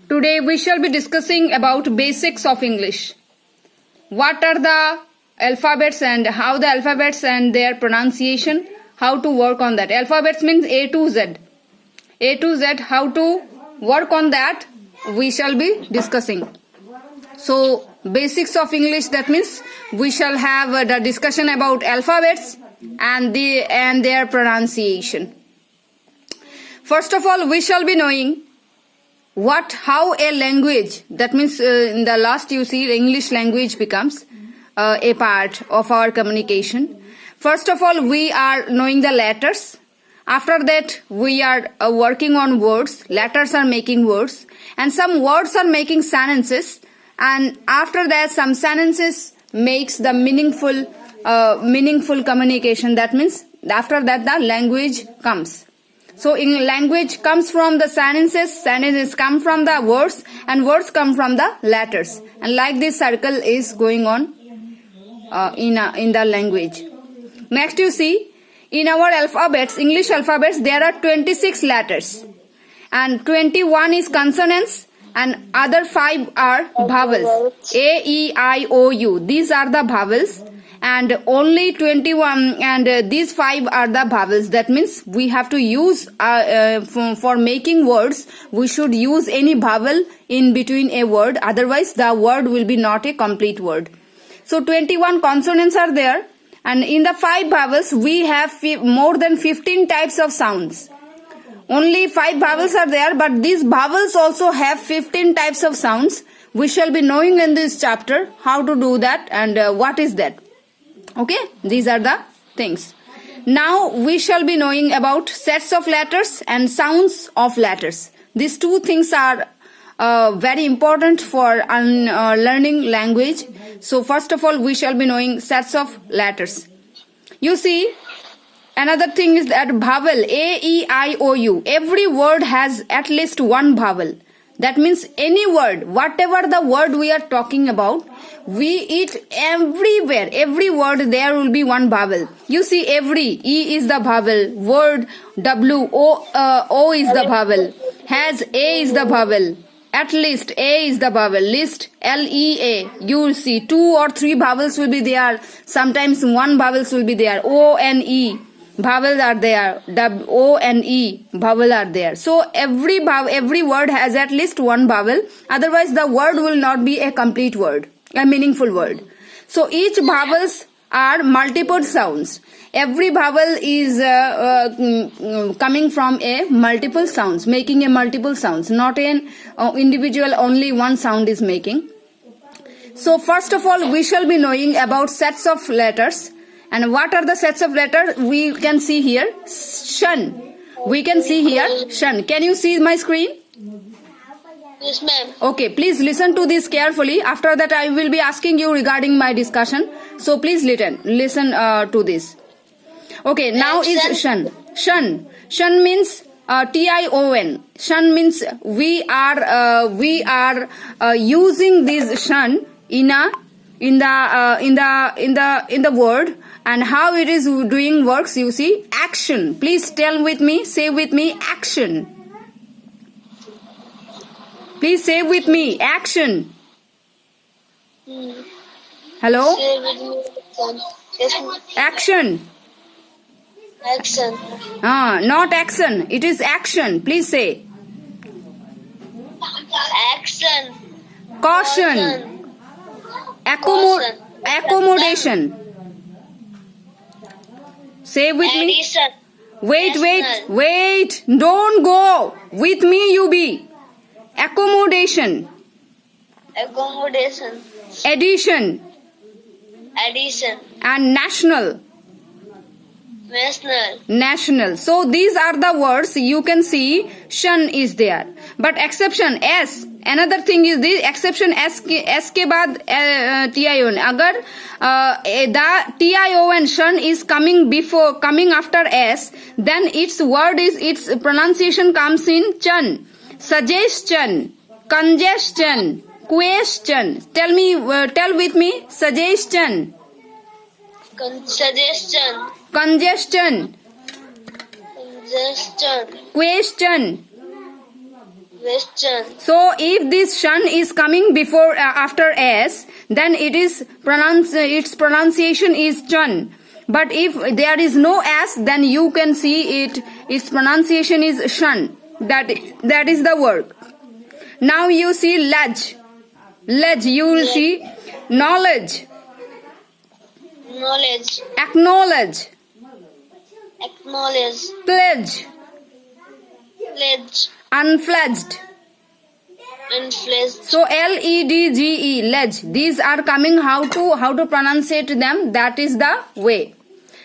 Today we shall be discussing about basics of English. What are the alphabets and how the alphabets and their pronunciation, how to work on that. Alphabets means A to Z. A to Z, how to work on that we shall be discussing. So basics of English, that means we shall have the discussion about alphabets and their pronunciation. First of all, we shall be knowing how a language, that means in the last you see English language becomes a part of our communication. First of all, we are knowing the letters. After that, we are working on words. Letters are making words, and some words are making sentences. And after that, some sentences makes the meaningful communication. That means after that the language comes. So in language comes from the sentences come from the words, and words come from the letters. And like this circle is going on in the language. Next you see, in our alphabets, English alphabets, there are 26 letters. And 21 is consonants, and other 5 are vowels. A, E, I, O, U. These are the vowels. And only 21 and these 5 are the vowels. That means we have to use for making words, we should use any vowel in between a word, otherwise the word will be not a complete word. So 21 consonants are there, and in the 5 vowels we have more than 15 types of sounds. Only 5 vowels are there, but these vowels also have 15 types of sounds. We shall be knowing in this chapter how to do that and what is that. Okay, these are the things. Now we shall be knowing about sets of letters and sounds of letters. These two things are very important for learning language. So first of all, we shall be knowing sets of letters. You see, another thing is that vowel A, E, I, O, U. Every word has at least one vowel. That means any word, whatever the word we are talking about, everywhere, every word there will be one vowel. You see, every, E is the vowel, word, W, O is the vowel, has, A is the vowel, at least, A is the vowel, list, L-E-A, you will see 2 or 3 vowels will be there, sometimes 1 vowels will be there, O-N-E. Vowels are there, O-N-E, vowel are there. So every word has at least one vowel, otherwise the word will not be a complete word, a meaningful word. So each vowels are multiple sounds. Every vowel is coming from a multiple sounds, making a multiple sounds, not an individual only one sound is making. So first of all, we shall be knowing about sets of letters. And what are the sets of letters? We can see here shun. We can see here shun. Can you see my screen? Yes, ma'am. Okay, please listen to this carefully. After that, I will be asking you regarding my discussion. So please listen to this. Okay, now is shun. Shun. Shun means T-I-O-N. Shun means we are using this shun in the word. And how it is doing works, you see, action. Please say with me, action. Please say with me, action. Hello? Say with me, yes, ma'am. Action. Action. Not action, it is action. Please say. Action. Caution. Accommodation. Say with me. Addition. Wait. Don't go. With me you be. Accommodation. Accommodation. Addition. And national. National. So these are the words you can see shun is there. But exception S. Another thing is this exception S के बाद T-I-O-N. अगर the T-I-O-N shun is coming after S, then its pronunciation comes in chun. Suggestion, congestion, question. Tell with me, suggestion. Suggestion. Congestion. Congestion. Question. Western. So if this shun is coming before after s, then its pronunciation is chun. But if there is no s, then you can see its pronunciation is shun. That is the word. Now you see ledge. Ledge, you will see knowledge, Knowledge. acknowledge, Acknowledge. pledge, Pledge. unfledged. Unfledged. So ledge, ledge. These are coming. How to pronunciate them? That is the way.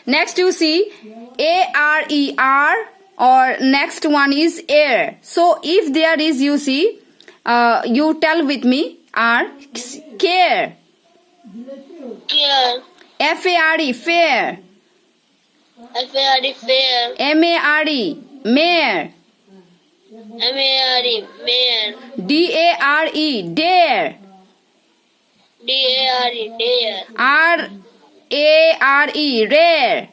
Next you see arer, or next one is air. So if there is, you see, you tell with me, are care. Care. Fare, fair. F-A-R-E. Fair. Mare, mare. M-A-R-E. Mare. Dare, dare. D-A-R-E. Dare. Rare, rare.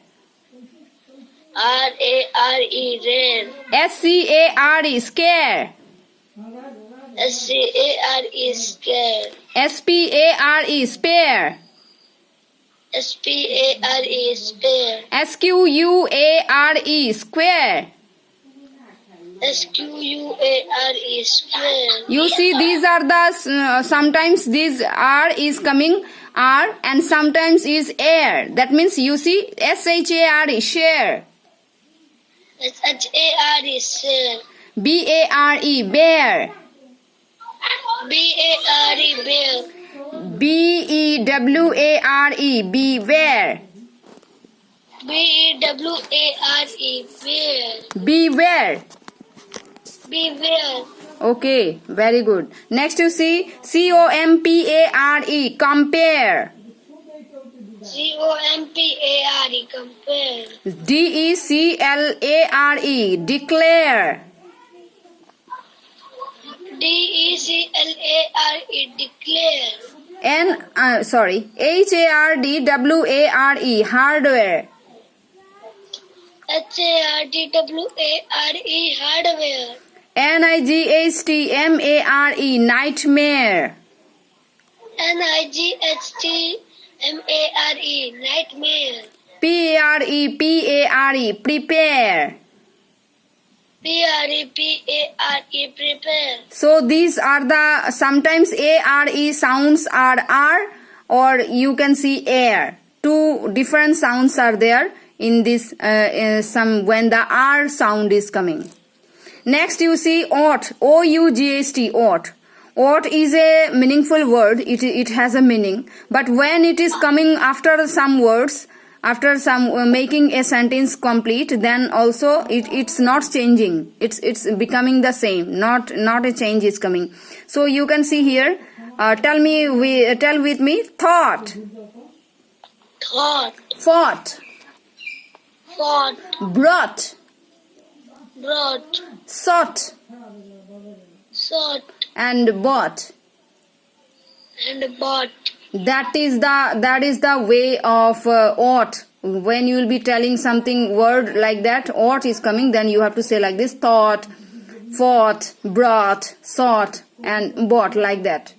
R-A-R-E. Rare. Scare, scare. S-C-A-R-E. Scare. Spare, spare. S-P-A-R-E. Spare. Square, square. S-Q-U-A-R-E. Square. You see, these are the sometimes these R is coming R, and sometimes is air. That means you see share, share. S-H-A-R-E. Share. Bare, bear. B-A-R-E. Bear. Beware, beware. B-E-W-A-R-E. Bear. Beware. Beware. Okay, very good. Next you see compare, compare. C-O-M-P-A-R-E. Compare. declare, declare. D-E-C-L-A-R-E. Declare. hardware, hardware. H-A-R-D-W-A-R-E. Hardware. nightmare, nightmare. N-I-G-H-T-M-A-R-E. Nightmare. prepare, prepare. P-R-E-P-A-R-E. Prepare. So these are the sometimes are sounds are R, or you can see air. Two different sounds are there in this some when the R sound is coming. Next you see ought, O-U-G-H-T, ought. Ought is a meaningful word. It has a meaning. But when it is coming after some words, after some making a sentence complete, then also it's not changing. It's becoming the same. Not a change is coming. So you can see here. Tell with me. Thought. Thought. Fought. Fought. Brought. Brought. Sought. Sought. And bought. And bought. That is the way of ought. When you will be telling something word like that, ought is coming, then you have to say like this: thought, fought, brought, sought, and bought, like that.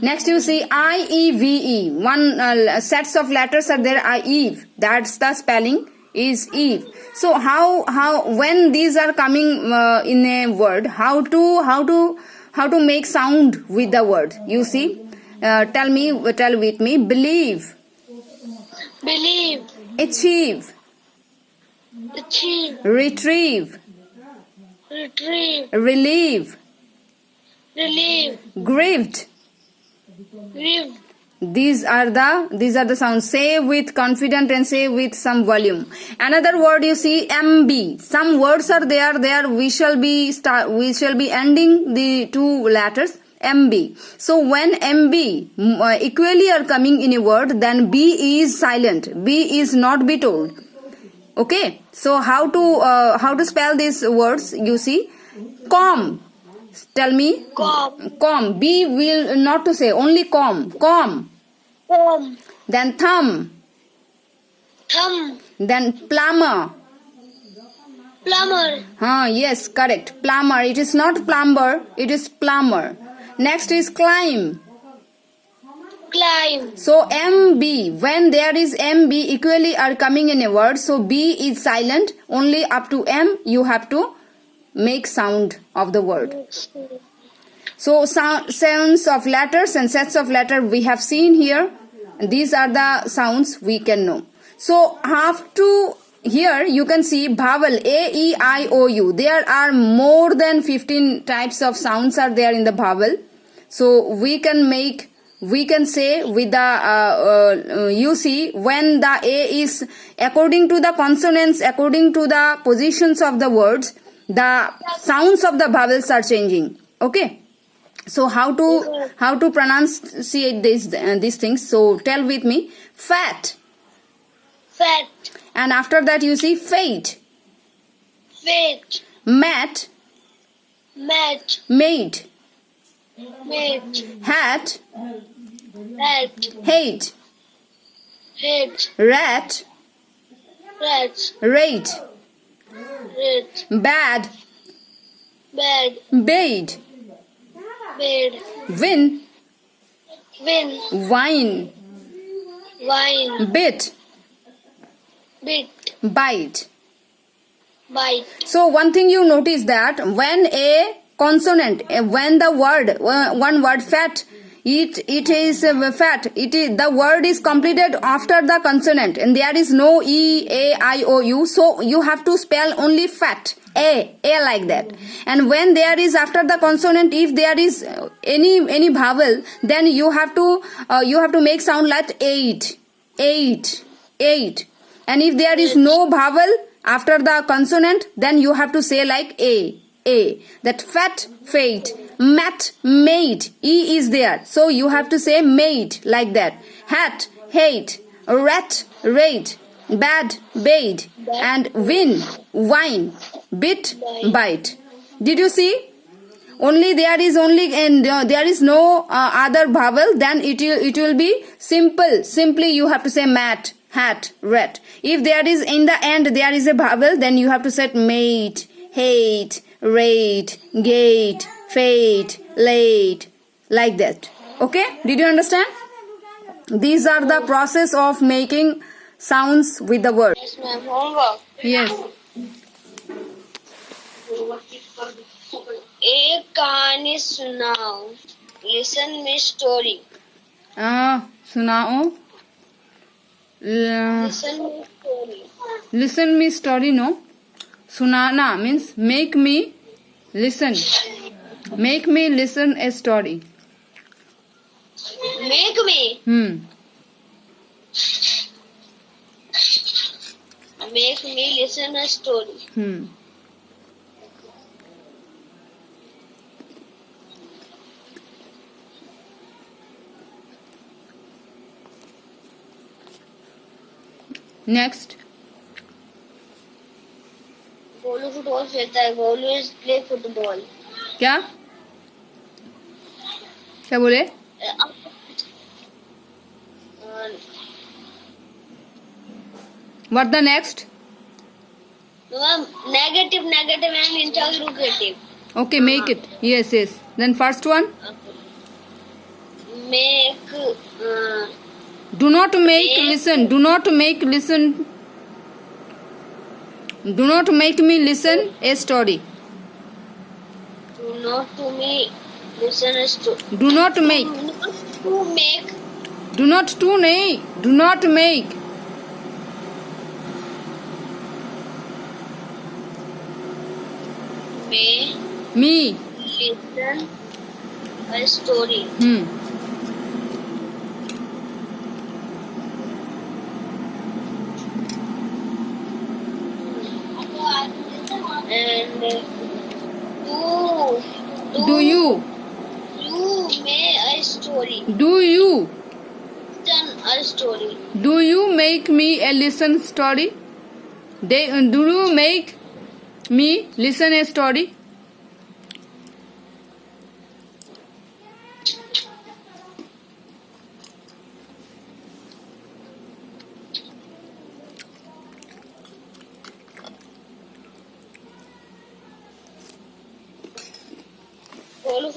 Next you see I-E-V-E. One sets of letters are there. I-Eve. That's the spelling is Eve. So how when these are coming in a word, how to make sound with the word? You see. Tell with me. Believe. Believe. Achieve. Achieve. Retrieve. Retrieve. Relieve. Relieve. Grieved. Grieve. These are the sounds. Say with confidence and say with some volume. Another word you see MB. Some words are there. We shall be ending the two letters. MB. So when MB equally are coming in a word, then B is silent. B is not be told. Okay. So how to spell these words? You see, calm. Tell me. Calm. Calm. B will not to say, only calm. Calm. Calm. Then thumb. Thumb. Then plumber. Plumber. Yes, correct. Plumber. It is not plumber, it is plumber. Next is climb. Climb. So MB, when there is MB equally are coming in a word, so B is silent, only up to M you have to make sound of the word. So sounds of letters and sets of letter we have seen here. These are the sounds we can know. So have to, here you can see vowel A, E, I, O, U. There are more than 15 types of sounds are there in the vowel. So we can say with the you see, when the A is according to the consonants, according to the positions of the words, the sounds of the vowels are changing. Okay. So how to pronunciate these things? So tell with me. Fat. Fat. And after that you see fate. Fate. Mat. Mat. Mate. Mate. Hat. Hat. Hate. Hate. Rat. Rat. Rate. Rat. Bad. Bad. Bade. Bed. Win. Win. Wine. Wine. Bit. Bit. Bite. Bite. So one thing you notice that when a consonant, when the word, one word fat, it is fat, it is, the word is completed after the consonant and there is no E, A, I, O, U. So you have to spell only fat. A like that. And when there is after the consonant, if there is any vowel, then you have to make sound like eight. And if there is no vowel after the consonant, then you have to say like A. That fat, fate, mat, mate, E is there. So you have to say mate like that. Hat, hate, rat, rate, bad, bade, and win, wine, bit, bite. Did you see? Only there is only and there is no other vowel, then it will be simple. Simply you have to say mat, hat, rat. If there is in the end there is a vowel, then you have to say mate, hate, rate, gate, fate, late, like that. Okay? Did you understand? These are the process of making sounds with the word. Yes, ma'am. Homework. Yes. एक कहानी सुनाओ. Listen me story. सुनाओ. Listen me story. Listen me story, no? Sunana means make me listen. Make me listen a story. Make me. Make me listen a story. Next. Golu football खेलता है. Golu is play football. क्या क्या बोले? What the next? Negative and interrogative. Okay, make it. Yes. Then first one. Make. Do not make listen. Do not make listen. Do not make me listen a story. Do not to me listen a story. Do not make. To make. Do not to make. Do not make. May Me. listen a story. And Do you? You make a story. Do you? Listen a story. Do you make me a listen story? Do you make me listen a story?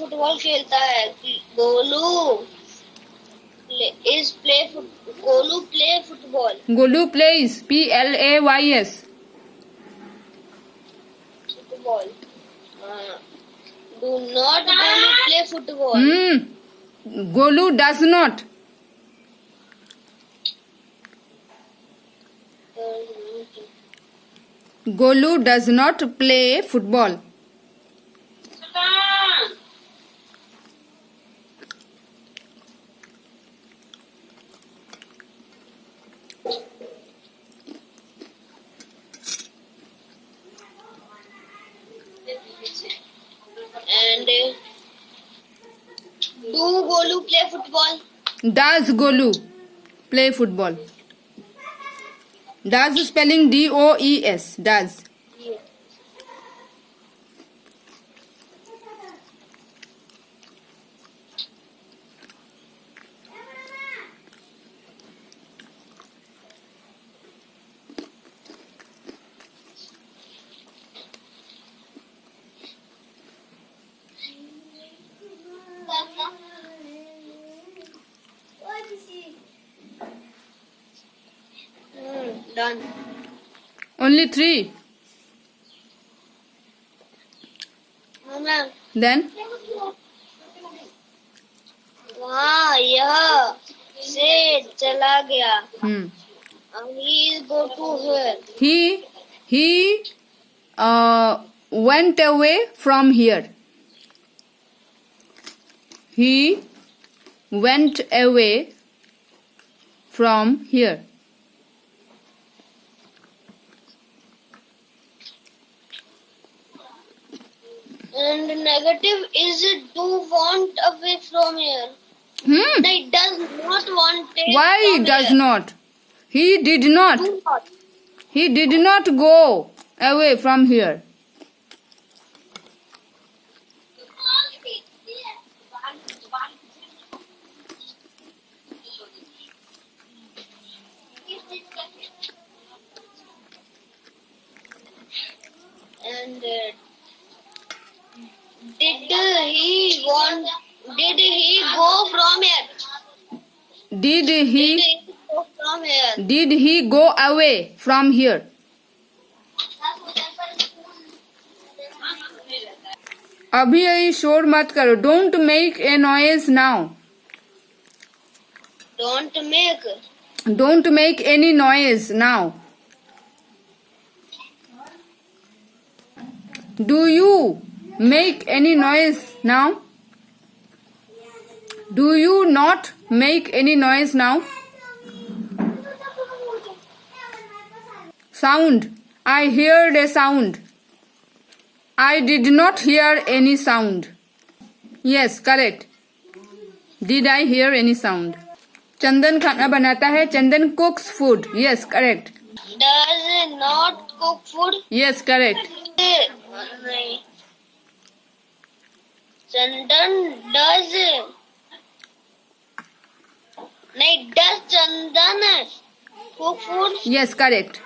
Football खेलता है. Golu Golu play football. Golu plays. Plays. Football. Do not Golu play football. Golu does not. Golu does not play football. And do Golu play football? Does Golu play football? Does spelling DOES. Does. Yes. Done. Only 3. Mama, Then वहाँ यह से चला गया. hmm. He is go to here. He went away from here. He went away from here. And negative is do want away from here. It does not want it. Why from does here. not? He did not. Do not. He did not go away from here. And did he go from here? Did Did he he go from here? did he go away from here? अभी यही शोर मत करो. Don't make a noise now. Don't make any noise now. Do you make any noise now? Do you not make any noise now? Sound. I heard a sound. I did not hear any sound. Yes, correct. Did I hear any sound? चंदन खाना बनाता है. चंदन cooks food. Yes, correct. Does not cook food? Yes, correct. नहीं. Chandan does. नहीं, does Chandan cook food? Yes, correct.